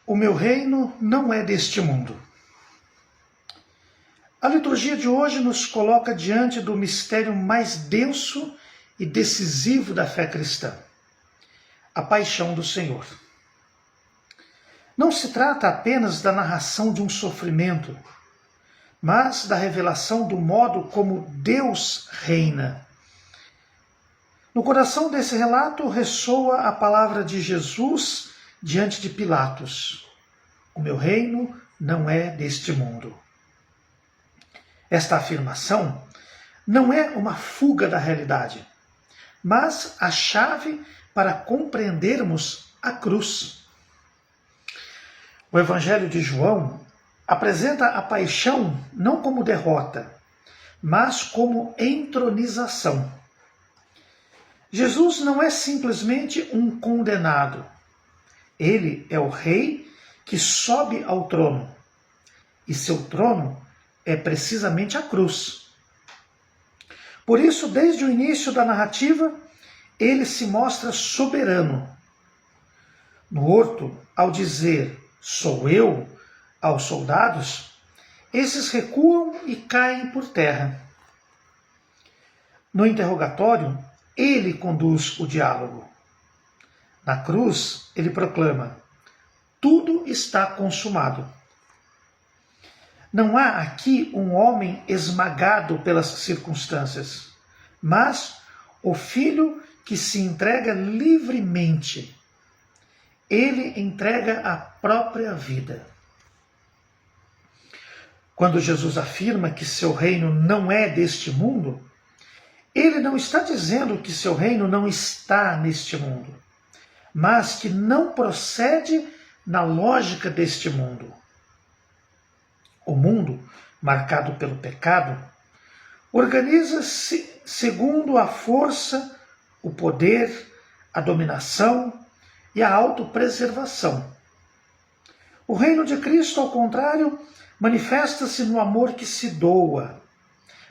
O meu reino não é deste mundo. A liturgia de hoje nos coloca diante do mistério mais denso e decisivo da fé cristã, a paixão do Senhor. Não se trata apenas da narração de um sofrimento, mas da revelação do modo como Deus reina. No coração desse relato ressoa a palavra de Jesus diante de Pilatos: o meu reino não é deste mundo. Esta afirmação não é uma fuga da realidade, mas a chave para compreendermos a cruz. O Evangelho de João apresenta a paixão não como derrota, mas como entronização. Jesus não é simplesmente um condenado. Ele é o rei que sobe ao trono. E seu trono é precisamente a cruz. Por isso, desde o início da narrativa, ele se mostra soberano. No horto, ao dizer "sou eu" aos soldados, esses recuam e caem por terra. No interrogatório, ele conduz o diálogo. Na cruz, ele proclama: tudo está consumado. Não há aqui um homem esmagado pelas circunstâncias, mas o Filho que se entrega livremente. Ele entrega a própria vida. Quando Jesus afirma que seu reino não é deste mundo, ele não está dizendo que seu reino não está neste mundo, mas que não procede na lógica deste mundo. O mundo, marcado pelo pecado, organiza-se segundo a força, o poder, a dominação e a autopreservação. O reino de Cristo, ao contrário, manifesta-se no amor que se doa,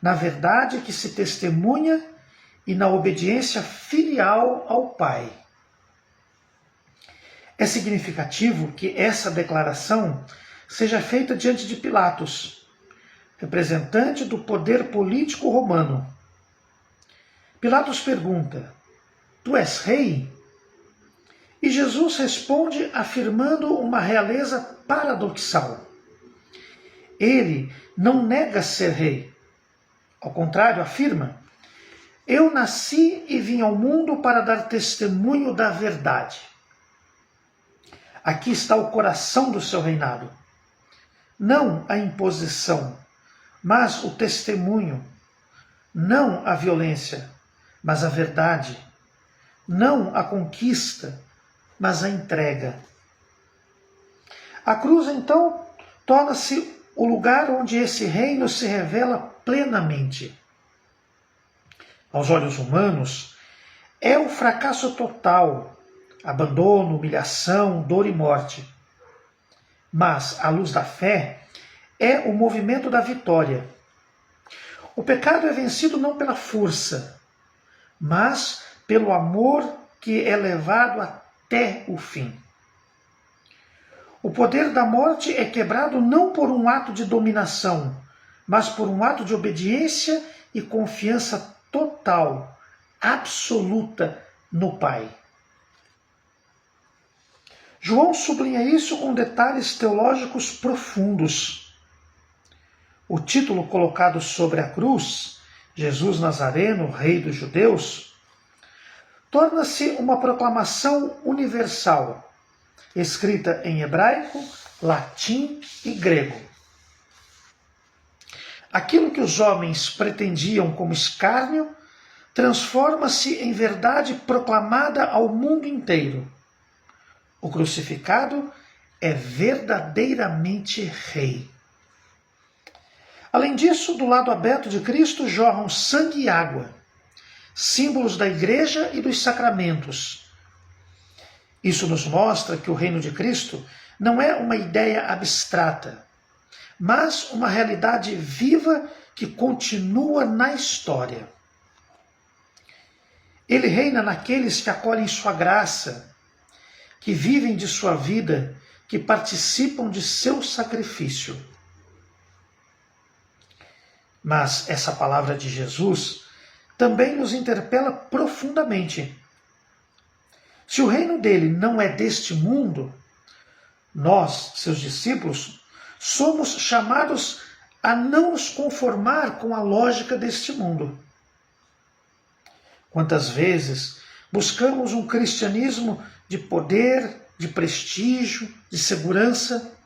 na verdade que se testemunha e na obediência filial ao Pai. É significativo que essa declaração seja feita diante de Pilatos, representante do poder político romano. Pilatos pergunta: tu és rei? E Jesus responde afirmando uma realeza paradoxal. Ele não nega ser rei. Ao contrário, afirma: eu nasci e vim ao mundo para dar testemunho da verdade. Aqui está o coração do seu reinado. Não a imposição, mas o testemunho. Não a violência, mas a verdade. Não a conquista, mas a entrega. A cruz, então, torna-se o lugar onde esse reino se revela plenamente. Aos olhos humanos, é o fracasso total, abandono, humilhação, dor e morte. Mas, à luz da fé, é o movimento da vitória. O pecado é vencido não pela força, mas pelo amor que é levado até o fim. O poder da morte é quebrado não por um ato de dominação, mas por um ato de obediência e confiança total, absoluta no Pai. João sublinha isso com detalhes teológicos profundos. O título colocado sobre a cruz, Jesus Nazareno, Rei dos Judeus, torna-se uma proclamação universal, escrita em hebraico, latim e grego. Aquilo que os homens pretendiam como escárnio transforma-se em verdade proclamada ao mundo inteiro. O crucificado é verdadeiramente rei. Além disso, do lado aberto de Cristo jorram sangue e água, símbolos da igreja e dos sacramentos. Isso nos mostra que o reino de Cristo não é uma ideia abstrata, mas uma realidade viva que continua na história. Ele reina naqueles que acolhem sua graça, que vivem de sua vida, que participam de seu sacrifício. Mas essa palavra de Jesus também nos interpela profundamente. Se o reino dele não é deste mundo, nós, seus discípulos, somos chamados a não nos conformar com a lógica deste mundo. Quantas vezes buscamos um cristianismo de poder, de prestígio, de segurança?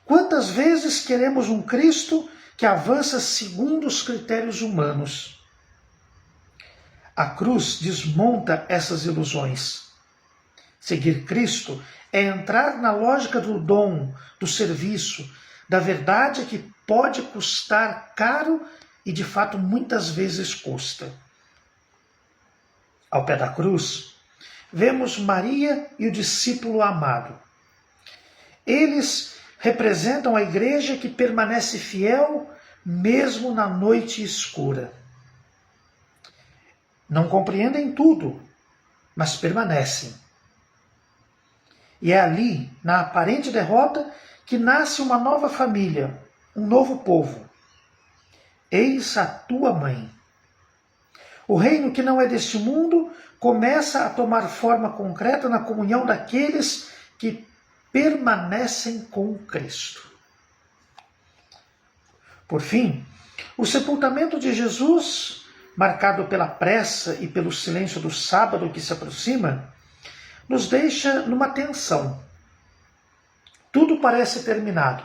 Quantas vezes queremos um Cristo que avança segundo os critérios humanos? A cruz desmonta essas ilusões. Seguir Cristo é entrar na lógica do dom, do serviço, da verdade que pode custar caro e de fato muitas vezes custa. Ao pé da cruz, vemos Maria e o discípulo amado. Eles representam a igreja que permanece fiel mesmo na noite escura. Não compreendem tudo, mas permanecem. E é ali, na aparente derrota, que nasce uma nova família, um novo povo. Eis a tua mãe. O reino que não é deste mundo começa a tomar forma concreta na comunhão daqueles que permanecem com Cristo. Por fim, o sepultamento de Jesus, marcado pela pressa e pelo silêncio do sábado que se aproxima, nos deixa numa tensão. Tudo parece terminado,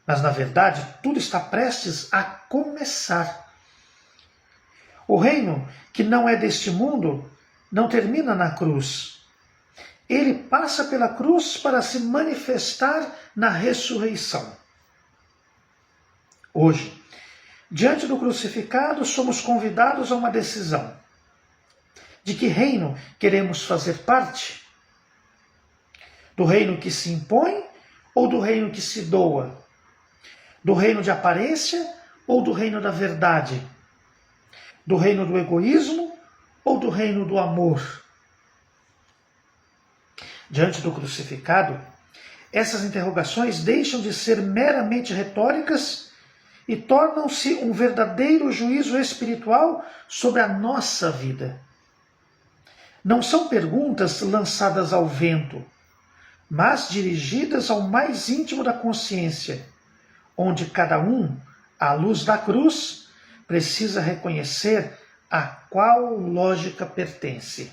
mas na verdade tudo está prestes a começar. O reino que não é deste mundo não termina na cruz. Ele passa pela cruz para se manifestar na ressurreição. Hoje, diante do crucificado, somos convidados a uma decisão. De que reino queremos fazer parte? Do reino que se impõe ou do reino que se doa? Do reino de aparência ou do reino da verdade? Do reino do egoísmo ou do reino do amor? Diante do crucificado, essas interrogações deixam de ser meramente retóricas e tornam-se um verdadeiro juízo espiritual sobre a nossa vida. Não são perguntas lançadas ao vento, mas dirigidas ao mais íntimo da consciência, onde cada um, à luz da cruz, precisa reconhecer a qual lógica pertence.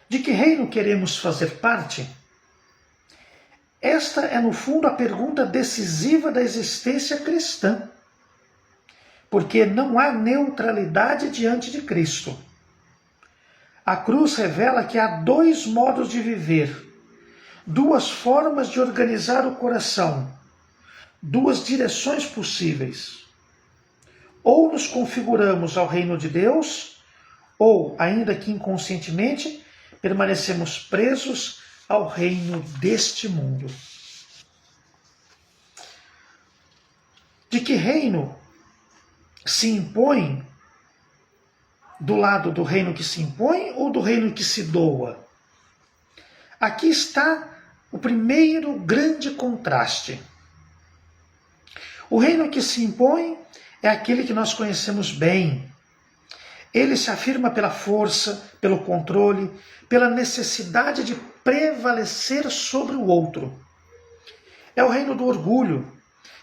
De que reino queremos fazer parte? Esta é, no fundo, a pergunta decisiva da existência cristã. Porque não há neutralidade diante de Cristo. A cruz revela que há dois modos de viver, duas formas de organizar o coração, duas direções possíveis. Ou nos configuramos ao reino de Deus, ou, ainda que inconscientemente, permanecemos presos ao reino deste mundo. De que reino se impõe do lado do reino que se impõe ou do reino que se doa? Aqui está o primeiro grande contraste. O reino que se impõe é aquele que nós conhecemos bem. Ele se afirma pela força, pelo controle, pela necessidade de prevalecer sobre o outro. É o reino do orgulho,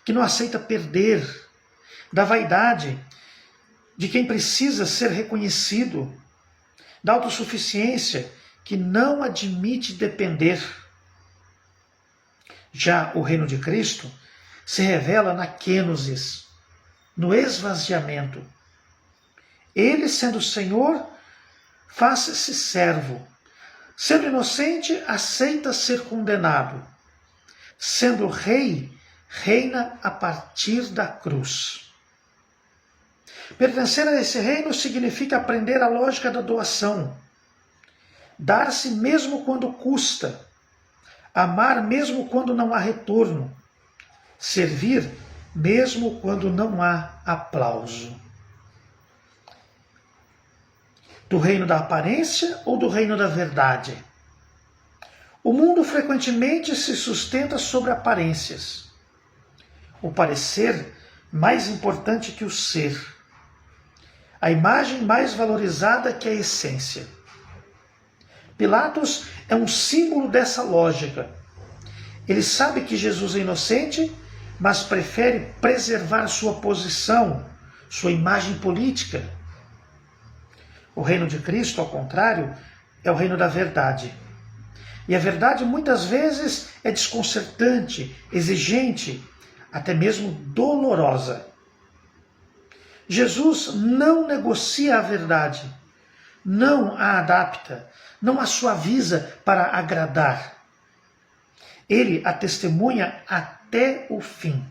que não aceita perder, da vaidade, de quem precisa ser reconhecido, da autossuficiência, que não admite depender. Já o reino de Cristo se revela na kenosis, no esvaziamento. Ele, sendo Senhor, faz-se servo. Sendo inocente, aceita ser condenado. Sendo rei, reina a partir da cruz. Pertencer a esse reino significa aprender a lógica da doação. Dar-se mesmo quando custa. Amar mesmo quando não há retorno. Servir mesmo quando não há aplauso. Do reino da aparência ou do reino da verdade? O mundo frequentemente se sustenta sobre aparências. O parecer mais importante que o ser. A imagem mais valorizada que a essência. Pilatos é um símbolo dessa lógica. Ele sabe que Jesus é inocente, mas prefere preservar sua posição, sua imagem política. O reino de Cristo, ao contrário, é o reino da verdade. E a verdade muitas vezes é desconcertante, exigente, até mesmo dolorosa. Jesus não negocia a verdade, não a adapta, não a suaviza para agradar. Ele a testemunha até o fim.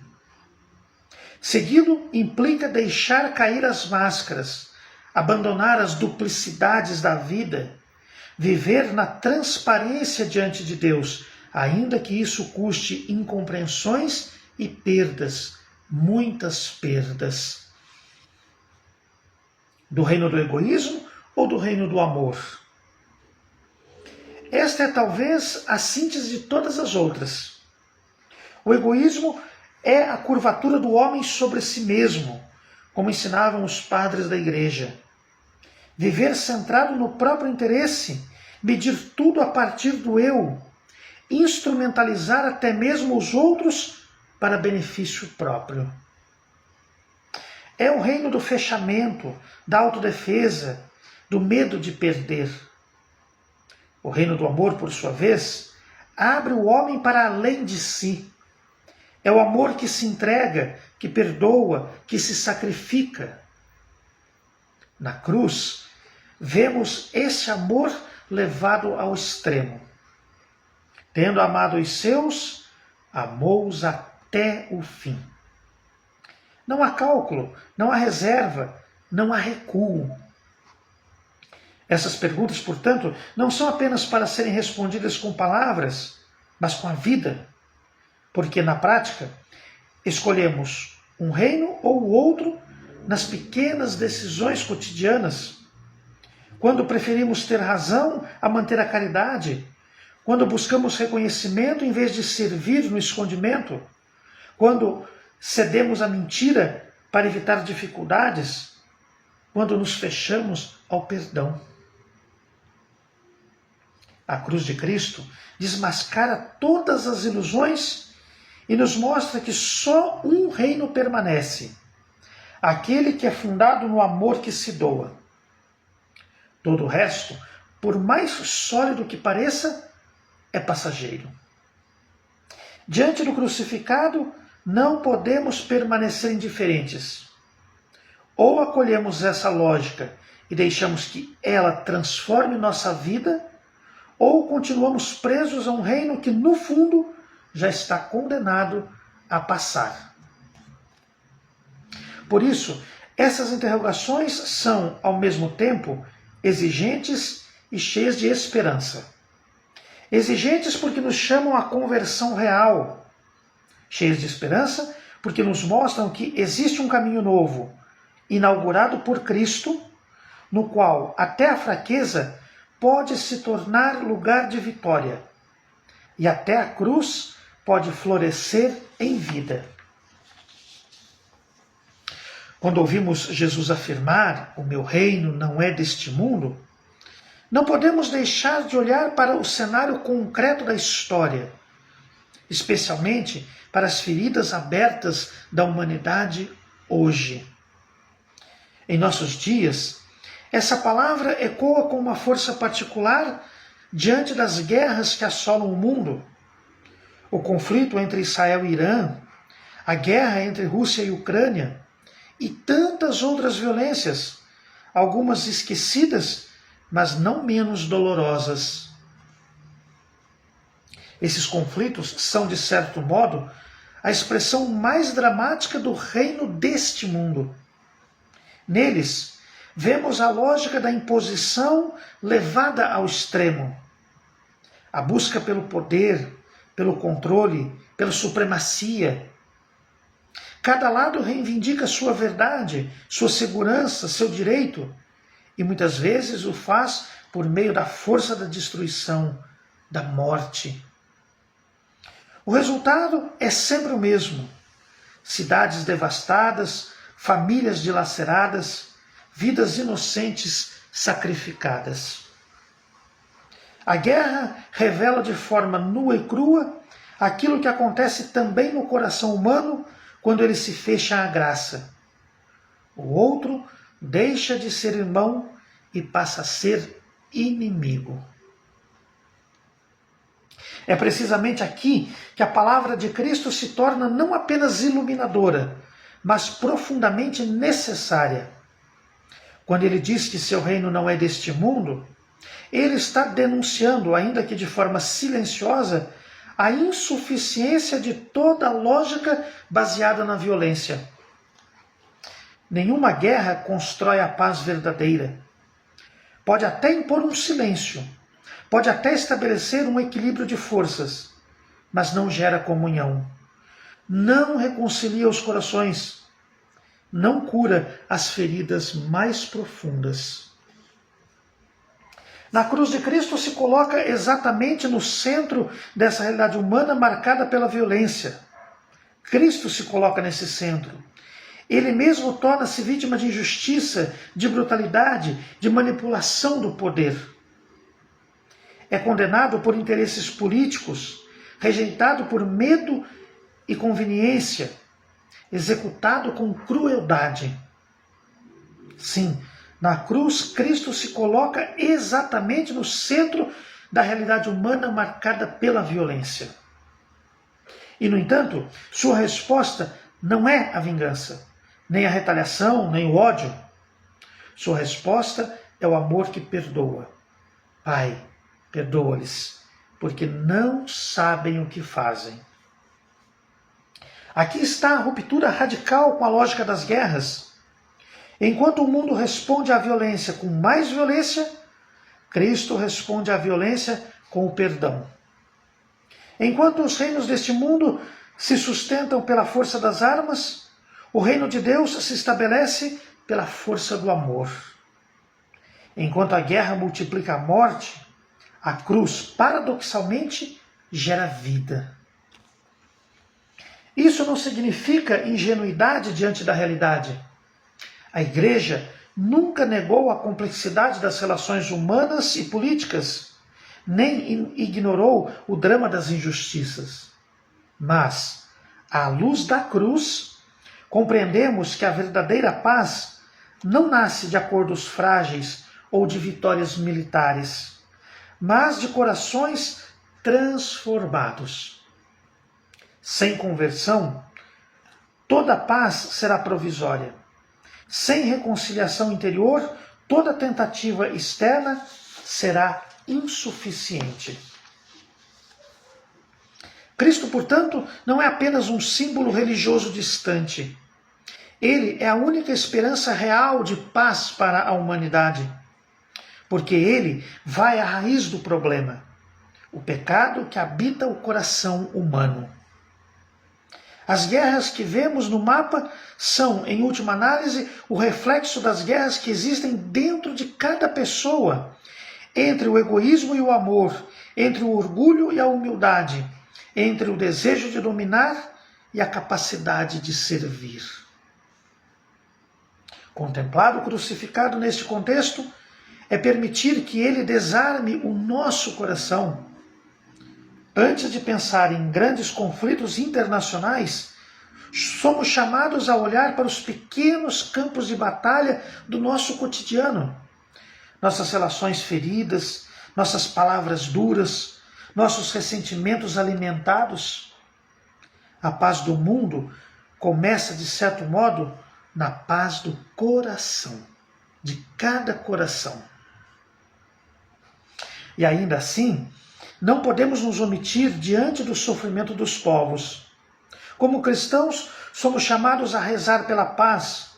Segui-lo implica deixar cair as máscaras, abandonar as duplicidades da vida, viver na transparência diante de Deus, ainda que isso custe incompreensões e perdas, muitas perdas. Do reino do egoísmo ou do reino do amor? Esta é talvez a síntese de todas as outras. O egoísmo é a curvatura do homem sobre si mesmo, como ensinavam os padres da igreja. Viver centrado no próprio interesse, medir tudo a partir do eu, instrumentalizar até mesmo os outros para benefício próprio. É o reino do fechamento, da autodefesa, do medo de perder. O reino do amor, por sua vez, abre o homem para além de si. É o amor que se entrega, que perdoa, que se sacrifica. Na cruz, vemos esse amor levado ao extremo. Tendo amado os seus, amou-os até o fim. Não há cálculo, não há reserva, não há recuo. Essas perguntas, portanto, não são apenas para serem respondidas com palavras, mas com a vida. Porque, na prática, escolhemos um reino ou o outro nas pequenas decisões cotidianas. Quando preferimos ter razão a manter a caridade, quando buscamos reconhecimento em vez de servir no escondimento, quando cedemos à mentira para evitar dificuldades, quando nos fechamos ao perdão. A cruz de Cristo desmascara todas as ilusões e nos mostra que só um reino permanece, aquele que é fundado no amor que se doa. Todo o resto, por mais sólido que pareça, é passageiro. Diante do crucificado, não podemos permanecer indiferentes. Ou acolhemos essa lógica e deixamos que ela transforme nossa vida, ou continuamos presos a um reino que, no fundo, já está condenado a passar. Por isso, essas interrogações são, ao mesmo tempo, exigentes e cheias de esperança. Exigentes porque nos chamam à conversão real. Cheias de esperança porque nos mostram que existe um caminho novo, inaugurado por Cristo, no qual até a fraqueza pode se tornar lugar de vitória, e até a cruz pode florescer em vida. Quando ouvimos Jesus afirmar, o meu reino não é deste mundo, não podemos deixar de olhar para o cenário concreto da história, especialmente para as feridas abertas da humanidade hoje. Em nossos dias, essa palavra ecoa com uma força particular diante das guerras que assolam o mundo. O conflito entre Israel e Irã, a guerra entre Rússia e Ucrânia e tantas outras violências, algumas esquecidas, mas não menos dolorosas. Esses conflitos são, de certo modo, a expressão mais dramática do reino deste mundo. Neles, vemos a lógica da imposição levada ao extremo. A busca pelo poder, pelo controle, pela supremacia. Cada lado reivindica sua verdade, sua segurança, seu direito, e muitas vezes o faz por meio da força da destruição, da morte. O resultado é sempre o mesmo: cidades devastadas, famílias dilaceradas, vidas inocentes sacrificadas. A guerra revela de forma nua e crua aquilo que acontece também no coração humano quando ele se fecha à graça. O outro deixa de ser irmão e passa a ser inimigo. É precisamente aqui que a palavra de Cristo se torna não apenas iluminadora, mas profundamente necessária. Quando ele diz que seu reino não é deste mundo, ele está denunciando, ainda que de forma silenciosa, a insuficiência de toda a lógica baseada na violência. Nenhuma guerra constrói a paz verdadeira. Pode até impor um silêncio, pode até estabelecer um equilíbrio de forças, mas não gera comunhão. Não reconcilia os corações, não cura as feridas mais profundas. Na cruz de Cristo se coloca exatamente no centro dessa realidade humana marcada pela violência. Cristo se coloca nesse centro. Ele mesmo torna-se vítima de injustiça, de brutalidade, de manipulação do poder. É condenado por interesses políticos, rejeitado por medo e conveniência, executado com crueldade. Sim, na cruz, Cristo se coloca exatamente no centro da realidade humana marcada pela violência. E, no entanto, sua resposta não é a vingança, nem a retaliação, nem o ódio. Sua resposta é o amor que perdoa. Pai, perdoa-lhes, porque não sabem o que fazem. Aqui está a ruptura radical com a lógica das guerras. Enquanto o mundo responde à violência com mais violência, Cristo responde à violência com o perdão. Enquanto os reinos deste mundo se sustentam pela força das armas, o reino de Deus se estabelece pela força do amor. Enquanto a guerra multiplica a morte, a cruz, paradoxalmente, gera vida. Isso não significa ingenuidade diante da realidade. A Igreja nunca negou a complexidade das relações humanas e políticas, nem ignorou o drama das injustiças. Mas, à luz da cruz, compreendemos que a verdadeira paz não nasce de acordos frágeis ou de vitórias militares, mas de corações transformados. Sem conversão, toda paz será provisória. Sem reconciliação interior, toda tentativa externa será insuficiente. Cristo, portanto, não é apenas um símbolo religioso distante. Ele é a única esperança real de paz para a humanidade, porque ele vai à raiz do problema, o pecado que habita o coração humano. As guerras que vemos no mapa são, em última análise, o reflexo das guerras que existem dentro de cada pessoa, entre o egoísmo e o amor, entre o orgulho e a humildade, entre o desejo de dominar e a capacidade de servir. Contemplado crucificado neste contexto, é permitir que ele desarme o nosso coração. Antes de pensar em grandes conflitos internacionais, somos chamados a olhar para os pequenos campos de batalha do nosso cotidiano. Nossas relações feridas, nossas palavras duras, nossos ressentimentos alimentados. A paz do mundo começa, de certo modo, na paz do coração, de cada coração. E ainda assim, não podemos nos omitir diante do sofrimento dos povos. Como cristãos, somos chamados a rezar pela paz,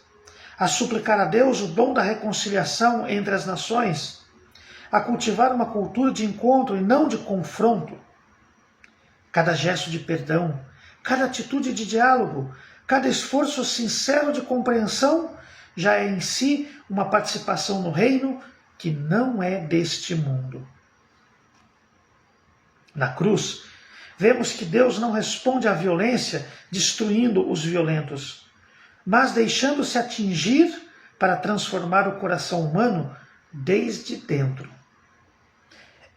a suplicar a Deus o dom da reconciliação entre as nações, a cultivar uma cultura de encontro e não de confronto. Cada gesto de perdão, cada atitude de diálogo, cada esforço sincero de compreensão já é em si uma participação no reino que não é deste mundo. Na cruz, vemos que Deus não responde à violência destruindo os violentos, mas deixando-se atingir para transformar o coração humano desde dentro.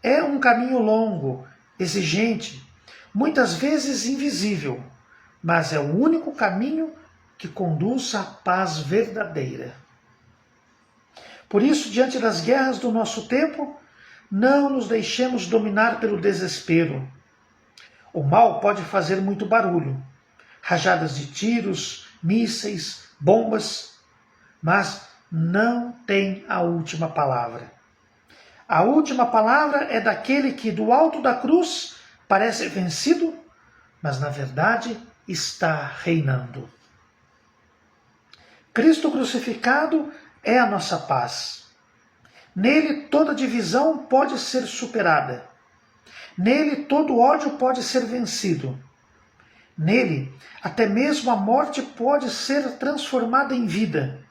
É um caminho longo, exigente, muitas vezes invisível, mas é o único caminho que conduz à paz verdadeira. Por isso, diante das guerras do nosso tempo, não nos deixemos dominar pelo desespero. O mal pode fazer muito barulho, rajadas de tiros, mísseis, bombas, mas não tem a última palavra. A última palavra é daquele que do alto da cruz parece vencido, mas na verdade está reinando. Cristo crucificado é a nossa paz. Nele toda divisão pode ser superada. Nele todo ódio pode ser vencido. Nele até mesmo a morte pode ser transformada em vida.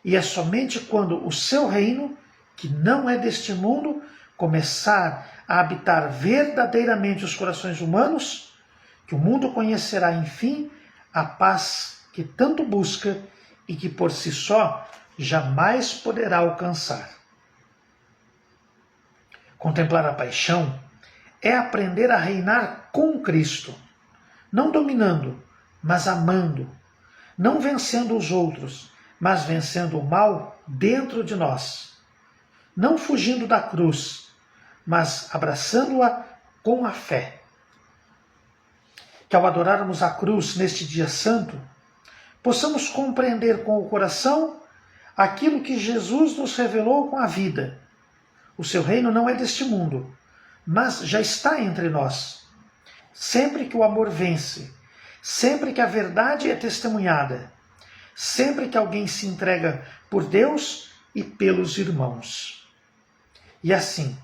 E é somente quando o seu reino, que não é deste mundo, começar a habitar verdadeiramente os corações humanos, que o mundo conhecerá, enfim, a paz que tanto busca e que por si só jamais poderá alcançar. Contemplar a paixão é aprender a reinar com Cristo, não dominando, mas amando, não vencendo os outros, mas vencendo o mal dentro de nós, não fugindo da cruz, mas abraçando-a com a fé. Que ao adorarmos a cruz neste dia santo, possamos compreender com o coração aquilo que Jesus nos revelou com a vida. O seu reino não é deste mundo, mas já está entre nós. Sempre que o amor vence, sempre que a verdade é testemunhada, sempre que alguém se entrega por Deus e pelos irmãos. E assim,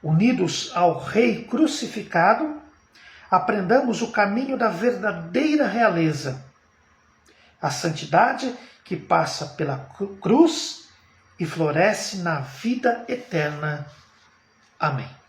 unidos ao Rei crucificado, aprendamos o caminho da verdadeira realeza, a santidade que passa pela cruz e floresce na vida eterna. Amém.